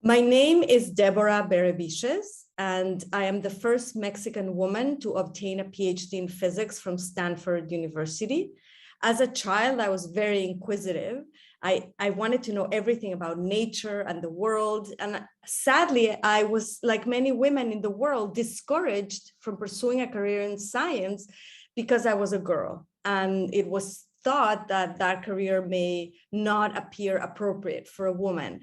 My name is Deborah Berebichez, and I am the first Mexican woman to obtain a PhD in physics from Stanford University. As a child, I was very inquisitive. I wanted to know everything about nature and the world. And sadly, I was, like many women in the world, discouraged from pursuing a career in science because I was a girl. And it was thought that that career may not appear appropriate for a woman.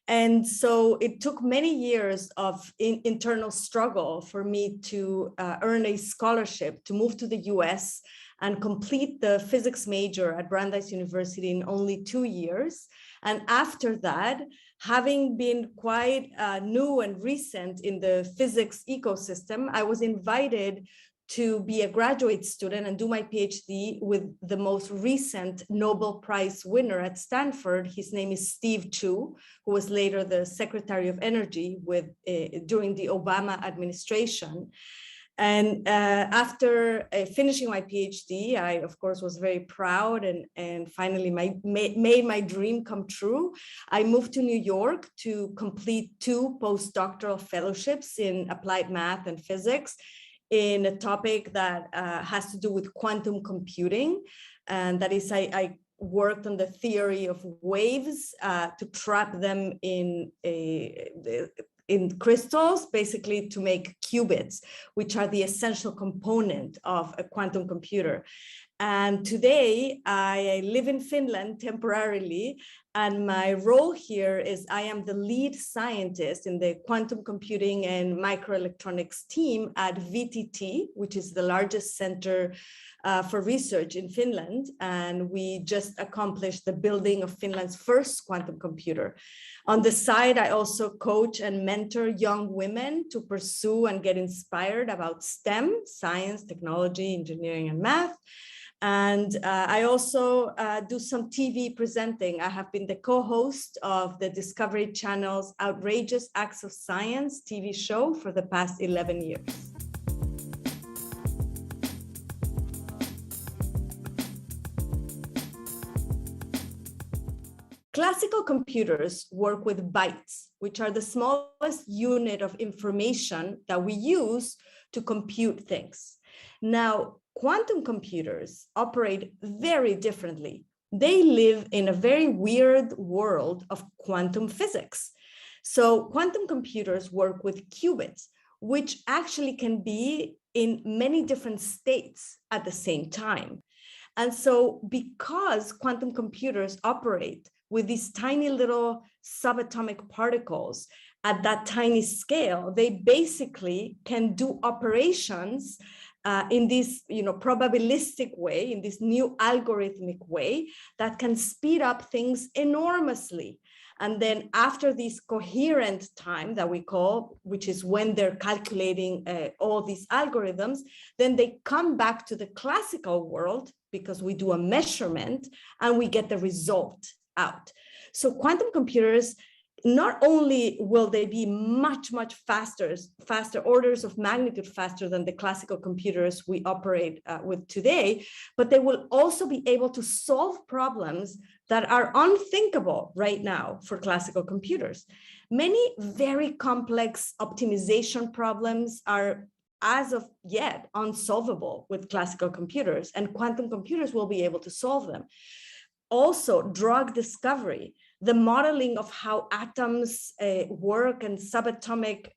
And so it took many years of internal struggle for me to earn a scholarship to move to the US and complete the physics major at Brandeis University in only 2 years. And after that, having been quite new and recent in the physics ecosystem, I was invited to be a graduate student and do my PhD with the most recent Nobel Prize winner at Stanford. His name is Steve Chu, who was later the Secretary of Energy during the Obama administration. And after finishing my PhD, I, of course, was very proud and finally made my dream come true. I moved to New York to complete 2 postdoctoral fellowships in applied math and physics in a topic that has to do with quantum computing. And that is, I worked on the theory of waves to trap them in crystals, basically to make qubits, which are the essential component of a quantum computer. And today I live in Finland temporarily, and my role here is I am the lead scientist in the quantum computing and microelectronics team at VTT, which is the largest center for research in Finland. And we just accomplished the building of Finland's first quantum computer. On the side, I also coach and mentor young women to pursue and get inspired about STEM, science, technology, engineering, and math. And I also do some TV presenting. I have been the co-host of the Discovery Channel's Outrageous Acts of Science TV show for the past 11 years. Classical computers work with bytes, which are the smallest unit of information that we use to compute things. Now, quantum computers operate very differently. They live in a very weird world of quantum physics. So quantum computers work with qubits, which actually can be in many different states at the same time. And so because quantum computers operate with these tiny little subatomic particles at that tiny scale, they basically can do operations in this probabilistic way, in this new algorithmic way that can speed up things enormously. And then after this coherent time that we call, which is when they're calculating all these algorithms, then they come back to the classical world because we do a measurement and we get the result out. So quantum computers, not only will they be much faster, orders of magnitude faster than the classical computers we operate with today, but they will also be able to solve problems that are unthinkable right now for classical computers. Many very complex optimization problems are, as of yet, unsolvable with classical computers, and quantum computers will be able to solve them. Also, drug discovery, the modeling of how atoms work and subatomic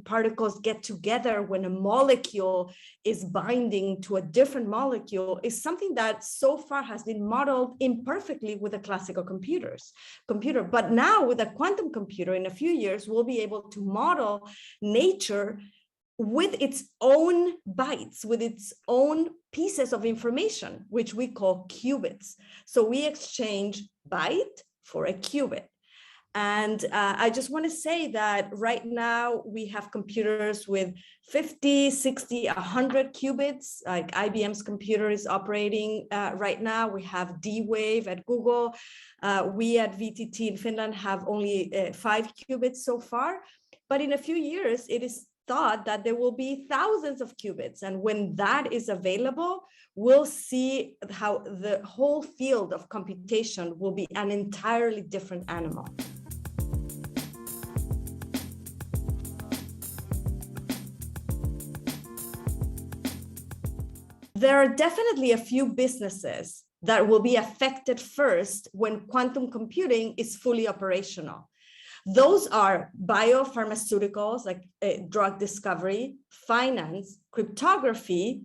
particles get together when a molecule is binding to a different molecule is something that so far has been modeled imperfectly with a classical computer. But now with a quantum computer, in a few years, we'll be able to model nature with its own bytes, with its own pieces of information, which we call qubits. So we exchange byte for a qubit. And I just want to say that right now we have computers with 50, 60, 100 qubits, like IBM's computer is operating right now. We have D-Wave at Google. We at VTT in Finland have only 5 qubits so far. But in a few years, it is thought that there will be thousands of qubits. And when that is available, we'll see how the whole field of computation will be an entirely different animal. There are definitely a few businesses that will be affected first when quantum computing is fully operational. Those are biopharmaceuticals, like drug discovery, finance, cryptography,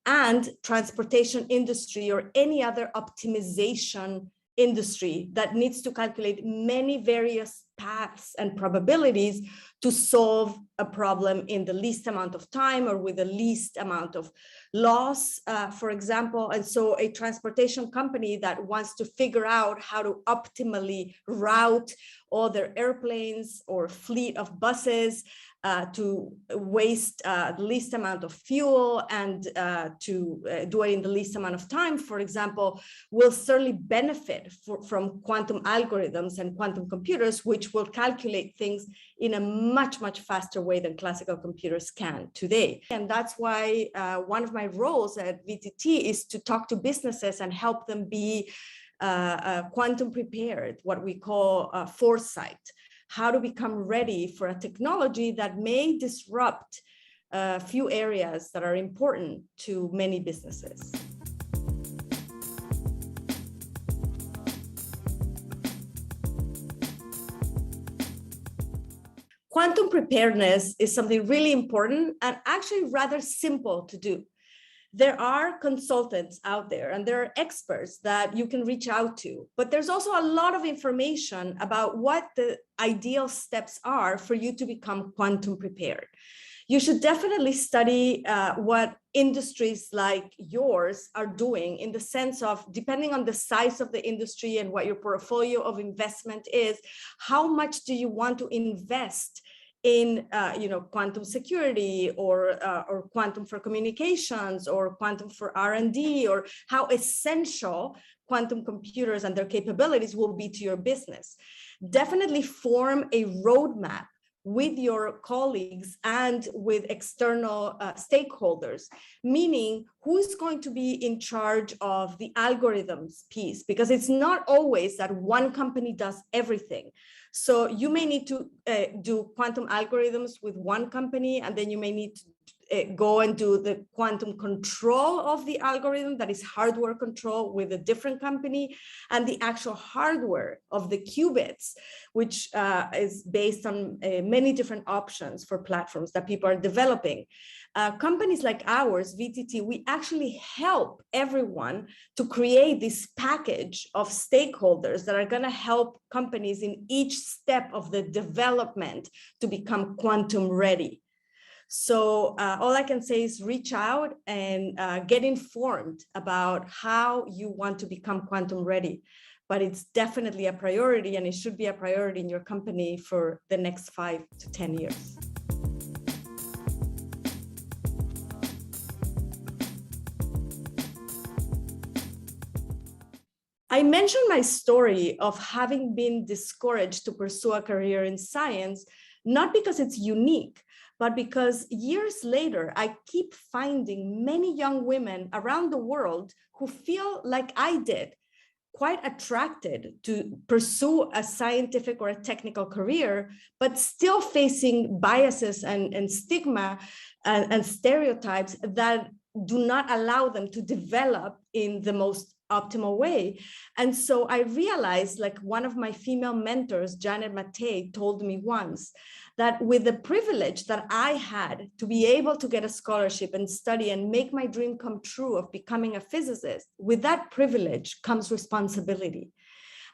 and transportation industry or any other optimization industry that needs to calculate many various paths and probabilities to solve a problem in the least amount of time or with the least amount of loss, for example. And so a transportation company that wants to figure out how to optimally route all their airplanes or fleet of buses to waste the least amount of fuel and to do it in the least amount of time, for example, will certainly benefit from quantum algorithms and quantum computers, which will calculate things in a much, much faster way than classical computers can today. And that's why one of my roles at VTT is to talk to businesses and help them be quantum prepared, what we call foresight, how to become ready for a technology that may disrupt a few areas that are important to many businesses. Quantum preparedness is something really important and actually rather simple to do. There are consultants out there and there are experts that you can reach out to, but there's also a lot of information about what the ideal steps are for you to become quantum prepared. You should definitely study what industries like yours are doing, in the sense of, depending on the size of the industry and what your portfolio of investment is, how much do you want to invest in quantum security or quantum for communications or quantum for R&D, or how essential quantum computers and their capabilities will be to your business. Definitely form a roadmap with your colleagues and with external stakeholders, meaning who's going to be in charge of the algorithms piece, because it's not always that one company does everything. So you may need to do quantum algorithms with one company, and then you may need to go and do the quantum control of the algorithm, that is hardware control, with a different company, and the actual hardware of the qubits, which is based on many different options for platforms that people are developing. Companies like ours, VTT, we actually help everyone to create this package of stakeholders that are going to help companies in each step of the development to become quantum ready. So all I can say is reach out and get informed about how you want to become quantum ready. But it's definitely a priority, and it should be a priority in your company for the next 5 to 10 years. I mentioned my story of having been discouraged to pursue a career in science, not because it's unique, but because years later, I keep finding many young women around the world who feel like I did, quite attracted to pursue a scientific or a technical career, but still facing biases and stigma and stereotypes that do not allow them to develop in the most optimal way. And so I realized, like one of my female mentors, Janet Matei, told me once, that with the privilege that I had to be able to get a scholarship and study and make my dream come true of becoming a physicist, with that privilege comes responsibility.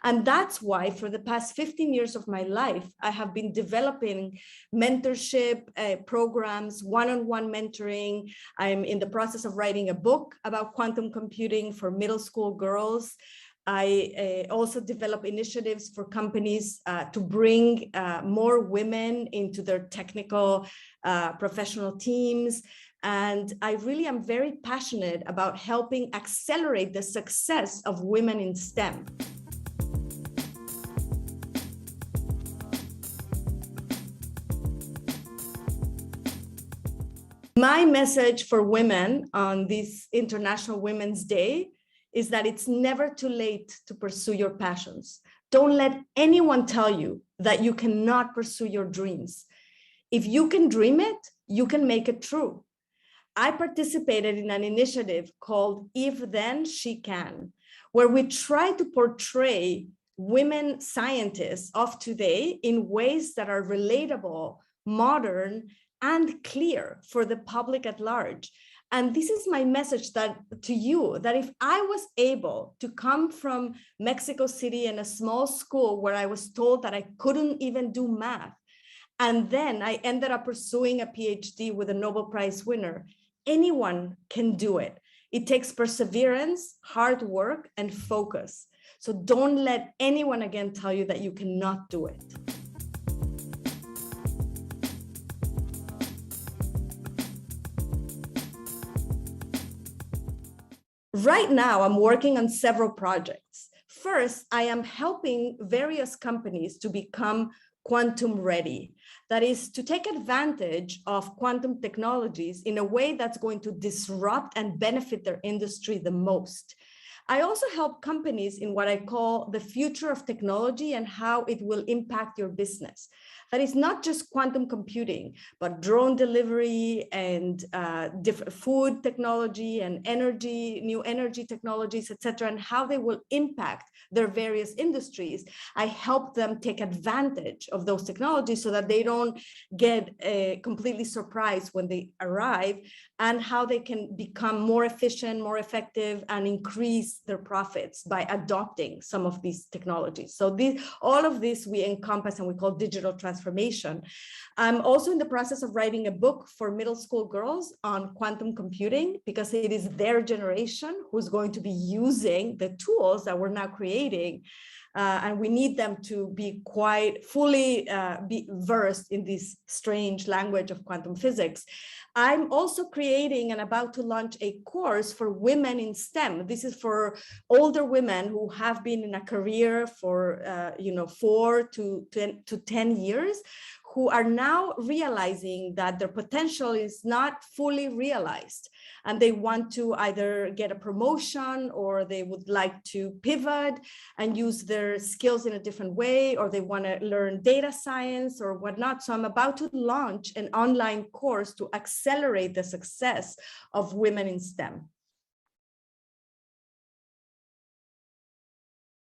And that's why for the past 15 years of my life, I have been developing mentorship programs, one-on-one mentoring. I'm in the process of writing a book about quantum computing for middle school girls. I also develop initiatives for companies to bring more women into their technical professional teams. And I really am very passionate about helping accelerate the success of women in STEM. My message for women on this International Women's Day is that it's never too late to pursue your passions. Don't let anyone tell you that you cannot pursue your dreams. If you can dream it, you can make it true. I participated in an initiative called If Then She Can, where we try to portray women scientists of today in ways that are relatable, modern, and clear for the public at large. And this is my message to you, that if I was able to come from Mexico City in a small school where I was told that I couldn't even do math, and then I ended up pursuing a PhD with a Nobel Prize winner, anyone can do it. It takes perseverance, hard work, and focus. So don't let anyone again tell you that you cannot do it. Right now, I'm working on several projects. First, I am helping various companies to become quantum ready. That is, to take advantage of quantum technologies in a way that's going to disrupt and benefit their industry the most. I also help companies in what I call the future of technology and how it will impact your business. That is not just quantum computing, but drone delivery and different food technology and energy, new energy technologies, et cetera, and how they will impact their various industries. I help them take advantage of those technologies so that they don't get completely surprised when they arrive, and how they can become more efficient, more effective, and increase their profits by adopting some of these technologies. So all of this we encompass and we call digital transformation. I'm also in the process of writing a book for middle school girls on quantum computing, because it is their generation who's going to be using the tools that we're now creating. And we need them to be quite fully be versed in this strange language of quantum physics. I'm also creating and about to launch a course for women in STEM. This is for older women who have been in a career for 4 to 10 years, who are now realizing that their potential is not fully realized. And they want to either get a promotion, or they would like to pivot and use their skills in a different way, or they want to learn data science or whatnot. So I'm about to launch an online course to accelerate the success of women in STEM.